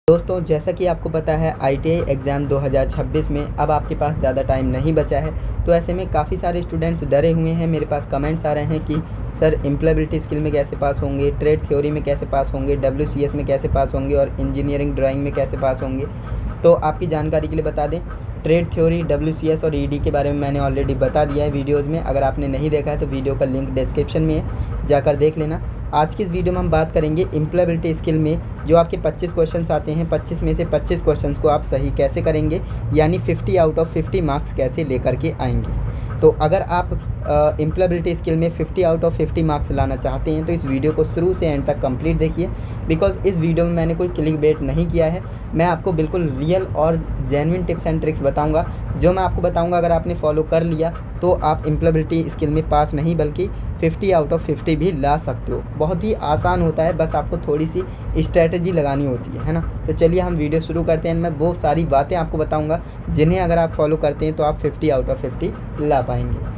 दोस्तों जैसा कि आपको पता है आईटीआई एग्ज़ाम 2026 में अब आपके पास ज़्यादा टाइम नहीं बचा है। तो ऐसे में काफ़ी सारे स्टूडेंट्स डरे हुए हैं। मेरे पास कमेंट्स आ रहे हैं कि सर एम्प्लॉयबिलिटी स्किल में कैसे पास होंगे, ट्रेड थ्योरी में कैसे पास होंगे, डब्ल्यूसीएस में कैसे पास होंगे और इंजीनियरिंग ड्राइंग में कैसे पास होंगे। तो आपकी जानकारी के लिए बता दें, ट्रेड थ्योरी, डब्ल्यूसीएस और ईडी के बारे में मैंने ऑलरेडी बता दिया है वीडियोज़ में। अगर आपने नहीं देखा है तो वीडियो का लिंक डिस्क्रिप्शन में है, जाकर देख लेना। आज की इस वीडियो में हम बात करेंगे एम्प्लॉयबिलिटी स्किल में जो आपके 25 क्वेश्चंस आते हैं, 25 में से 25 क्वेश्चंस को आप सही कैसे करेंगे, यानी 50 आउट ऑफ 50 मार्क्स कैसे लेकर के आएंगे। तो अगर आप एम्प्लॉयबिलिटी स्किल में 50 आउट ऑफ 50 मार्क्स लाना चाहते हैं तो इस वीडियो को शुरू से एंड तक कंप्लीट देखिए। बिकॉज इस वीडियो में मैंने कोई क्लिक बेट नहीं किया है, मैं आपको बिल्कुल रियल और जेन्युइन टिप्स एंड ट्रिक्स बताऊंगा। जो मैं आपको बताऊंगा अगर आपने फॉलो कर लिया तो आप एम्प्लॉयबिलिटी स्किल में पास नहीं बल्कि 50 आउट ऑफ 50 भी ला सकते हो। बहुत ही आसान होता है, बस आपको थोड़ी सी स्ट्रैटेजी लगानी होती है ना। तो चलिए हम वीडियो शुरू करते हैं। मैं वो सारी बातें आपको बताऊंगा जिन्हें अगर आप फॉलो करते हैं तो आप 50 आउट ऑफ 50 ला पाएंगे।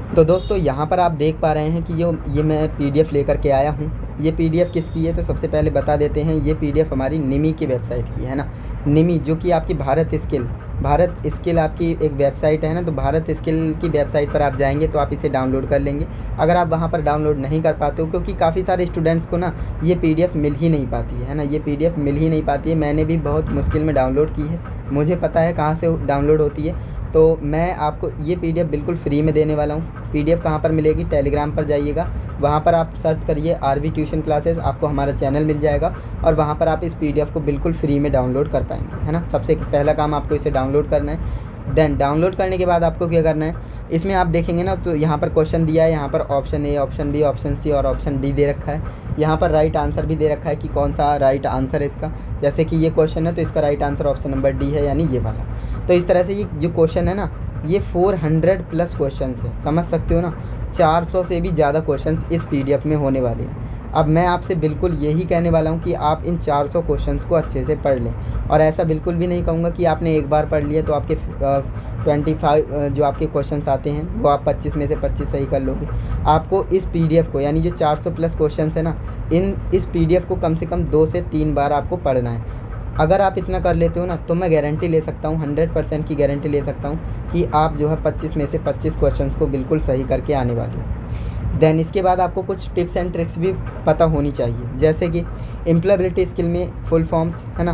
तो दोस्तों यहाँ पर आप देख पा रहे हैं कि ये मैं पीडीएफ लेकर के आया हूँ। ये पीडीएफ किसकी है तो सबसे पहले बता देते हैं, ये पीडीएफ हमारी निमी की वेबसाइट की है ना। निमी जो कि आपकी भारत स्किल आपकी एक वेबसाइट है ना। तो भारत स्किल की वेबसाइट पर आप जाएंगे तो आप इसे डाउनलोड कर लेंगे। अगर आप वहाँ पर डाउनलोड नहीं कर पाते हो, क्योंकि काफ़ी सारे स्टूडेंट्स को ना ये पीडीएफ मिल ही नहीं पाती है ना, ये पीडीएफ मिल ही नहीं पाती है। मैंने भी बहुत मुश्किल में डाउनलोड की है, मुझे पता है कहाँ से डाउनलोड होती है। तो मैं आपको ये पीडीएफ बिल्कुल फ्री में देने वाला हूँ। पीडीएफ कहाँ पर मिलेगी, टेलीग्राम पर जाइएगा, वहाँ पर आप सर्च करिए आरवी ट्यूशन क्लासेस, आपको हमारा चैनल मिल जाएगा और वहाँ पर आप इस पीडीएफ को बिल्कुल फ्री में डाउनलोड कर पाएंगे, है ना। सबसे पहला काम आपको इसे डाउनलोड करना है। देन डाउनलोड करने के बाद आपको क्या करना है, इसमें आप देखेंगे ना तो यहाँ पर क्वेश्चन दिया है, यहाँ पर option A, option B, option C और ऑप्शन डी दे रखा है। यहाँ पर राइट आंसर भी दे रखा है कि कौन सा राइट आंसर है इसका। जैसे कि ये क्वेश्चन है तो इसका right answer option number D है, यानी ये वाला। तो इस तरह से ये जो क्वेश्चन है ना, ये 400 प्लस क्वेश्चन है, समझ सकते हो ना। 400 से भी ज़्यादा क्वेश्चन इस पीडीएफ में होने वाले हैं। अब मैं आपसे बिल्कुल यही कहने वाला हूँ कि आप इन 400 क्वेश्चंस को अच्छे से पढ़ लें। और ऐसा बिल्कुल भी नहीं कहूँगा कि आपने एक बार पढ़ लिया तो आपके 25 जो आपके क्वेश्चंस आते हैं वो आप 25 में से 25 सही कर लोगे। आपको इस पीडीएफ को, यानी जो 400 प्लस क्वेश्चंस है ना, इस पीडीएफ को कम से कम 2 से 3 बार आपको पढ़ना है। अगर आप इतना कर लेते हो ना तो मैं गारंटी ले सकता हूँ, 100% की गारंटी ले सकता हूँ कि आप जो है 25 में से 25 क्वेश्चंस को बिल्कुल सही करके आने वाले हो। देन इसके बाद आपको कुछ टिप्स एंड ट्रिक्स भी पता होनी चाहिए, जैसे कि एम्प्लॉयबिलिटी स्किल में फुल फॉर्म्स है ना,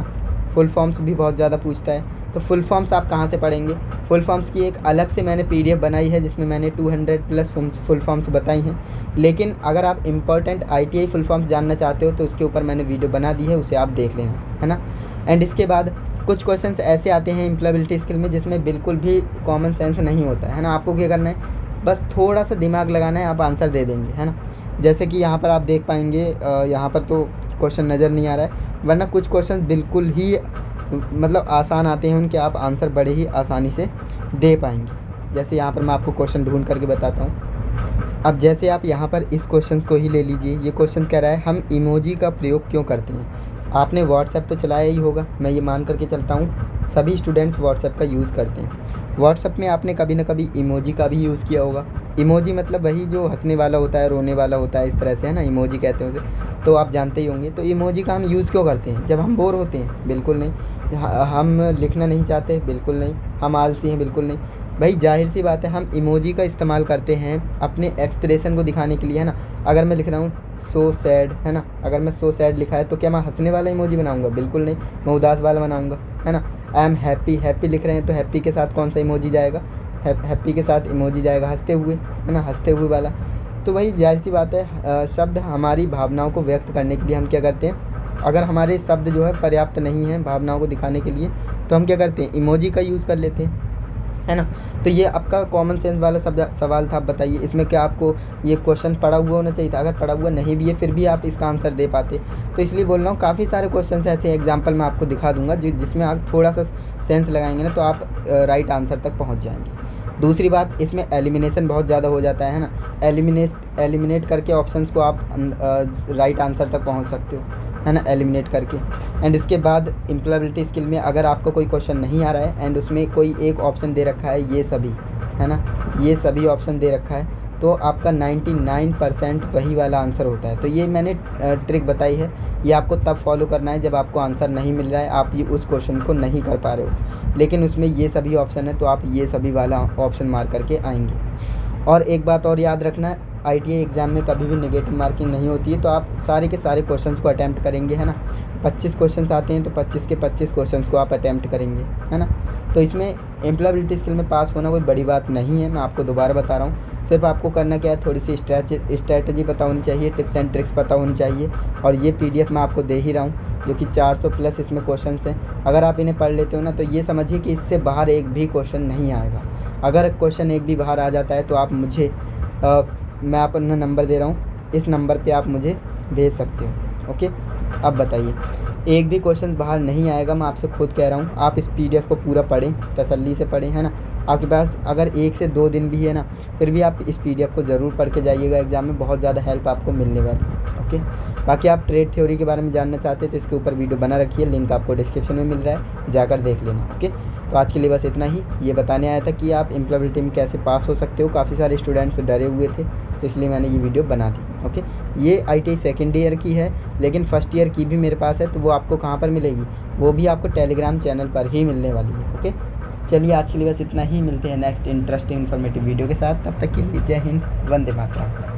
फुल फॉर्म्स भी बहुत ज़्यादा पूछता है। तो फुल फॉर्म्स आप कहाँ से पढ़ेंगे, फुल फॉर्म्स की एक अलग से मैंने पीडीएफ बनाई है जिसमें मैंने 200 प्लस फुल फॉर्म्स बताई हैं। लेकिन अगर आप इम्पोर्टेंट आईटीआई फुल फॉर्म्स जानना चाहते हो तो उसके ऊपर मैंने वीडियो बना दी है, उसे आप देख लेना, है ना। एंड इसके बाद कुछ क्वेश्चंस ऐसे आते हैं एम्प्लॉयबिलिटी स्किल में जिसमें बिल्कुल भी कॉमन सेंस नहीं होता है ना। आपको क्या करना है, बस थोड़ा सा दिमाग लगाना है, आप आंसर दे देंगे, है ना। जैसे कि यहाँ पर आप देख पाएंगे, यहाँ पर तो क्वेश्चन नज़र नहीं आ रहा है, वरना कुछ क्वेश्चन बिल्कुल ही मतलब आसान आते हैं, उनके आप आंसर बड़े ही आसानी से दे पाएंगे। जैसे यहाँ पर मैं आपको क्वेश्चन ढूंढ करके बताता हूँ। अब जैसे आप यहाँ पर इस क्वेश्चन को ही ले लीजिए। ये क्वेश्चन कह रहा है हम इमोजी का प्रयोग क्यों करते हैं। आपने व्हाट्सएप तो चलाया ही होगा, मैं ये मान करके चलता हूँ सभी स्टूडेंट्स व्हाट्सएप का यूज़ करते हैं। व्हाट्सएप में आपने कभी ना कभी इमोजी का भी यूज़ किया होगा। इमोजी मतलब वही जो हंसने वाला होता है, रोने वाला होता है, इस तरह से, है ना, इमोजी कहते हैं उसे। तो आप जानते ही होंगे। तो इमोजी का हम यूज़ क्यों करते हैं, जब हम बोर होते हैं? बिल्कुल नहीं। हम लिखना नहीं चाहते? बिल्कुल नहीं। हम आलसी हैं? बिल्कुल नहीं। भाई जाहिर सी बात है, हम इमोजी का इस्तेमाल करते हैं अपने एक्सप्रेशन को दिखाने के लिए, है ना। अगर मैं लिख रहा हूँ सो सैड, है ना, अगर मैं सो सैड लिखा है तो क्या मैं हंसने वाला इमोजी बनाऊंगा? बिल्कुल नहीं, मैं उदास वाला बनाऊंगा, है ना। आई एम हैप्पी, हैप्पी लिख रहे हैं तो हैप्पी के साथ कौन सा इमोजी जाएगा? हैप्पी के साथ इमोजी जाएगा हंसते हुए, है ना, हंसते हुए वाला। तो वही जाहिर सी बात है, शब्द हमारी भावनाओं को व्यक्त करने के लिए हम क्या करते हैं, अगर हमारे शब्द जो है पर्याप्त नहीं है भावनाओं को दिखाने के लिए तो हम क्या करते हैं, इमोजी का यूज़ कर लेते हैं, है ना। तो ये आपका कॉमन सेंस वाला सवाल था। आप बताइए इसमें क्या आपको ये क्वेश्चन पढ़ा हुआ होना चाहिए था? अगर पढ़ा हुआ नहीं भी है फिर भी आप इसका आंसर दे पाते। तो इसलिए बोल रहा हूँ, काफ़ी सारे क्वेश्चन ऐसे एग्जाम्पल मैं आपको दिखा दूंगा जिसमें आप थोड़ा सा सेंस लगाएंगे ना तो आप राइट आंसर तक पहुँच जाएंगे। दूसरी बात, इसमें एलिमिनेशन बहुत ज़्यादा हो जाता है ना। एलिमिनेट करके ऑप्शंस को आप राइट आंसर तक पहुँच सकते हो, है ना, एलिमिनेट करके। एंड इसके बाद एम्प्लॉयबिलिटी स्किल में अगर आपको कोई क्वेश्चन नहीं आ रहा है एंड उसमें कोई एक ऑप्शन दे रखा है, ये सभी, है ना, ये सभी ऑप्शन दे रखा है, तो आपका 99% वही वाला आंसर होता है। तो ये मैंने ट्रिक बताई है, ये आपको तब फॉलो करना है जब आपको आंसर नहीं मिल रहा है, आप ये उस क्वेश्चन को नहीं कर पा रहे हो, लेकिन उसमें ये सभी ऑप्शन है तो आप ये सभी वाला ऑप्शन मार करके आएंगे। और एक बात और याद रखना, ITI एग्ज़ाम में कभी भी नेगेटिव मार्किंग नहीं होती है, तो आप सारे के सारे क्वेश्चंस को अटैम्प्ट करेंगे, है ना। 25 क्वेश्चंस आते हैं तो 25 के 25 क्वेश्चंस को आप अटैम्प्ट करेंगे, है ना। तो इसमें एम्प्लॉयबिलिटी स्किल में पास होना कोई बड़ी बात नहीं है, मैं आपको दोबारा बता रहा हूँ। सिर्फ आपको करना क्या है, थोड़ी सी स्ट्रैटेजी पता होनी चाहिए, टिप्स एंड ट्रिक्स पता होनी चाहिए। और ये PDF मैं आपको दे ही रहा हूँ, जो कि 400 प्लस इसमें क्वेश्चंस हैं। अगर आप इन्हें पढ़ लेते हो ना, तो ये समझिए कि इससे बाहर एक भी क्वेश्चन नहीं आएगा। अगर क्वेश्चन एक भी बाहर आ जाता है तो आप मुझे मैं अपना नंबर दे रहा हूँ, इस नंबर पे आप मुझे भेज सकते हो। ओके, अब बताइए, एक भी क्वेश्चन बाहर नहीं आएगा, मैं आपसे खुद कह रहा हूँ। आप इस PDF को पूरा पढ़ें, तसल्ली से पढ़ें, है ना। आपके पास अगर 1 से 2 दिन भी है ना, फिर भी आप इस PDF को ज़रूर पढ़ के जाइएगा, एग्ज़ाम में बहुत ज़्यादा हेल्प आपको मिलने वाली है। ओके, बाकी आप ट्रेड थ्योरी के बारे में जानना चाहते हैं तो इसके ऊपर वीडियो बना रखी है, लिंक आपको डिस्क्रिप्शन में मिल रहा है, जाकर देख लेना। ओके, तो आज के लिए बस इतना ही, ये बताने आया था कि आप एम्प्लॉयबिलिटी में कैसे पास हो सकते हो। काफ़ी सारे स्टूडेंट्स डरे हुए थे, तो इसलिए मैंने ये वीडियो बना दी। ओके, ये ITI सेकेंड ईयर की है, लेकिन फर्स्ट ईयर की भी मेरे पास है, तो वो आपको कहाँ पर मिलेगी, वो भी आपको टेलीग्राम चैनल पर ही मिलने वाली है। ओके, चलिए आज के लिए बस इतना ही, मिलते हैं नेक्स्ट इंटरेस्टिंग इन्फॉर्मेटिव वीडियो के साथ। तब तक के लिए जय हिंद, वंदे मातरम।